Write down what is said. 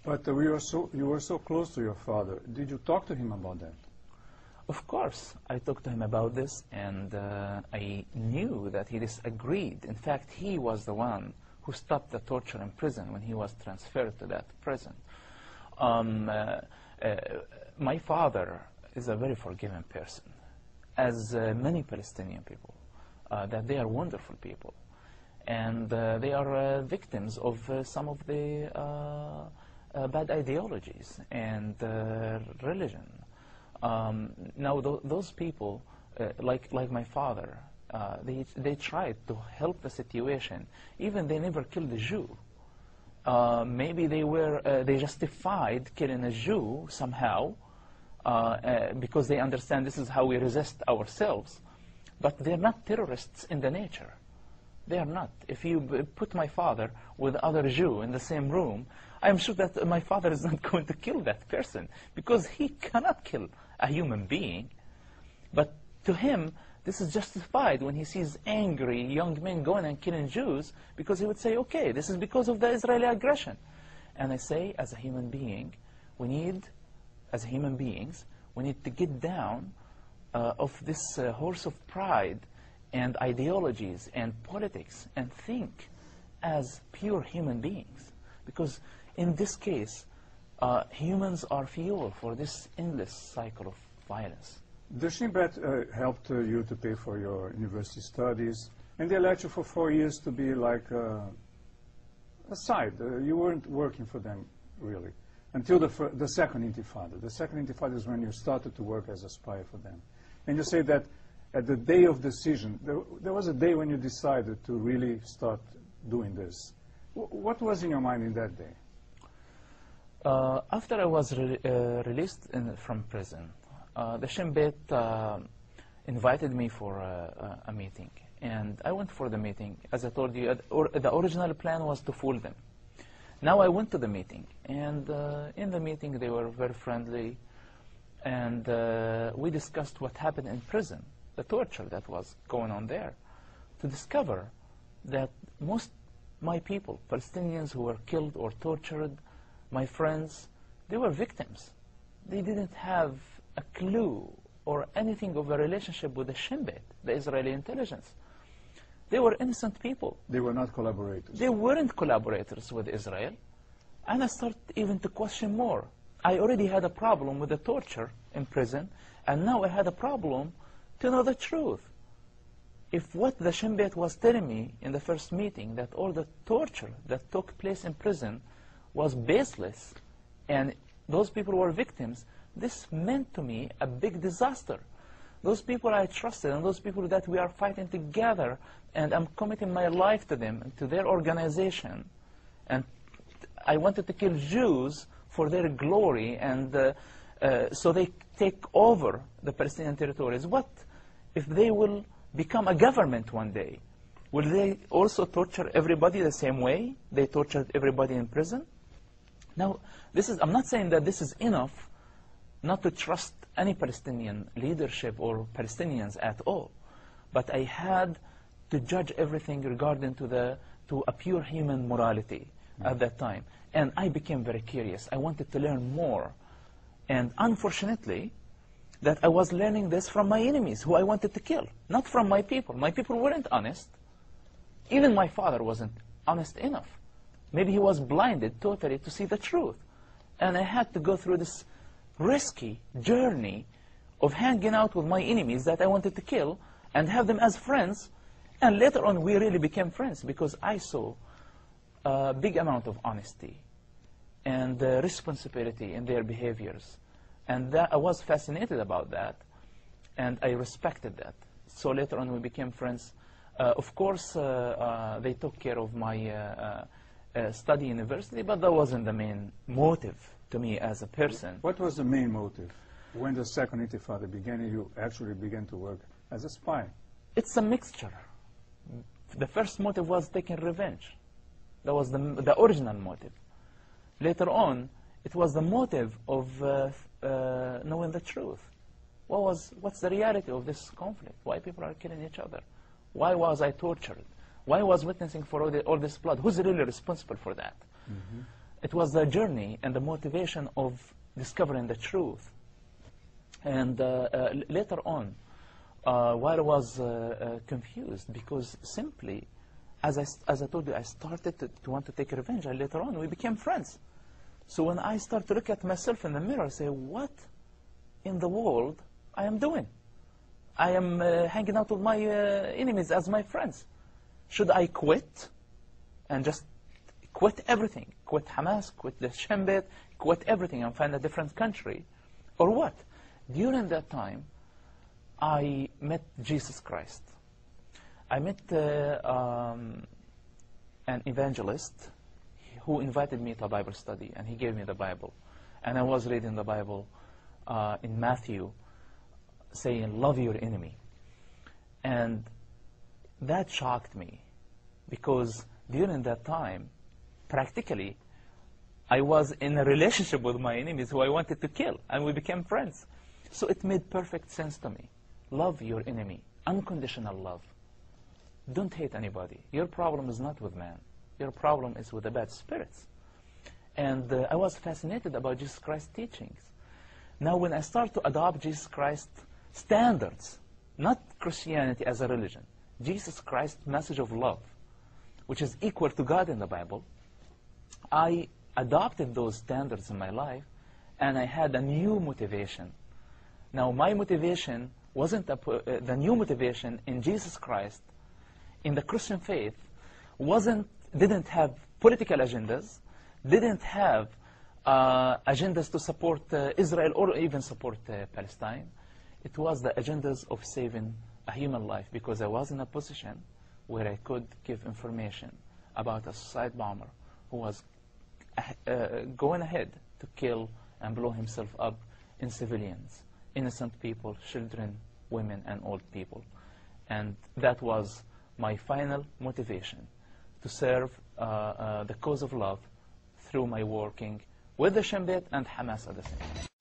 But you were so close to your father. Did you talk to him about that? Of course, I talked to him about this, and I knew that he disagreed. In fact, he was the one who stopped the torture in prison when he was transferred to that prison. My father is a very forgiving person, as many Palestinian people, that they are wonderful people. And they are victims of some of the bad ideologies and religion. Now, those people, like my father, they tried to help the situation. Even they never killed a Jew. Maybe they justified killing a Jew somehow because they understand this is how we resist ourselves. But they're not terrorists in the nature. They are not. If you put my father with other Jew in the same room, I'm sure that my father is not going to kill that person because he cannot kill a human being. But to him, this is justified when he sees angry young men going and killing Jews, because he would say, okay, this is because of the Israeli aggression. And I say, as a human being, as human beings, we need to get down of this horse of pride and ideologies and politics and think as pure human beings. Because in this case, humans are fuel for this endless cycle of violence. The Shin Bet helped you to pay for your university studies, and they let you for 4 years to be like a side. You weren't working for them, really, until the second Intifada. The second Intifada is when you started to work as a spy for them. And you say that at the day of decision, there was a day when you decided to really start doing this. What was in your mind in that day? After I was released from prison, the Shin Bet invited me for a meeting, and I went for the meeting. As I told you, the original plan was to fool them. Now I went to the meeting, and in the meeting they were very friendly, and we discussed what happened in prison, the torture that was going on there, to discover that my people, Palestinians who were killed or tortured, my friends, they were victims. They didn't have a clue or anything of a relationship with the Shin Bet, the Israeli intelligence. They were innocent people. They were not collaborators. They weren't collaborators with Israel. And I started even to question more. I already had a problem with the torture in prison, and now I had a problem to know the truth. If what the Shin Bet was telling me in the first meeting, that all the torture that took place in prison was baseless, and those people were victims, this meant to me a big disaster. Those people I trusted, and those people that we are fighting together, and I'm committing my life to them, and to their organization, and I wanted to kill Jews for their glory, and so they take over the Palestinian territories. What if they will become a government one day? Will they also torture everybody the same way they tortured everybody in prison? Now, I'm not saying that this is enough not to trust any Palestinian leadership or Palestinians at all, but I had to judge everything regarding to a pure human morality at that time. And I became very curious. I wanted to learn more. And unfortunately, that I was learning this from my enemies, who I wanted to kill, not from my people. My people weren't honest. Even my father wasn't honest enough. Maybe he was blinded totally to see the truth. And I had to go through this risky journey of hanging out with my enemies that I wanted to kill and have them as friends. And later on, we really became friends because I saw a big amount of honesty and responsibility in their behaviors. And I was fascinated about that, and I respected that. So later on, we became friends. Of course, they took care of my study university, but that wasn't the main motive to me as a person. What was the main motive? When the second Intifada began, you actually began to work as a spy. It's a mixture. The first motive was taking revenge. That was the original motive. Later on, it was the motive of knowing the truth. What's the reality of this conflict? Why people are killing each other? Why was I tortured? Why was witnessing for all this blood? Who's really responsible for that? it was the journey and the motivation of discovering the truth. And later on, while I was confused, because simply, as I told you, I started to want to take revenge, and later on we became friends. So when I start to look at myself in the mirror, I say, what in the world I am doing? I am hanging out with my enemies as my friends. Should I quit and just quit everything? Quit Hamas, quit the Shin Bet, quit everything and find a different country? Or what? During that time, I met Jesus Christ. I met an evangelist who invited me to a Bible study, and he gave me the Bible. And I was reading the Bible in Matthew, saying, love your enemy. And that shocked me, because during that time, practically, I was in a relationship with my enemies who I wanted to kill, and we became friends. So it made perfect sense to me. Love your enemy. Unconditional love. Don't hate anybody. Your problem is not with man. Your problem is with the bad spirits. And I was fascinated about Jesus Christ's teachings. Now when I start to adopt Jesus Christ's standards, not Christianity as a religion, Jesus Christ's message of love, which is equal to God in the Bible, I adopted those standards in my life, and I had a new motivation. Now my motivation wasn't the new motivation in Jesus Christ, in the Christian faith, didn't have political agendas, didn't have agendas to support Israel or even support Palestine. It was the agendas of saving a human life, because I was in a position where I could give information about a suicide bomber who was going ahead to kill and blow himself up in civilians, innocent people, children, women, and old people. And that was my final motivation, to serve the cause of love through my working with the Shin Bet and Hamas at the same time.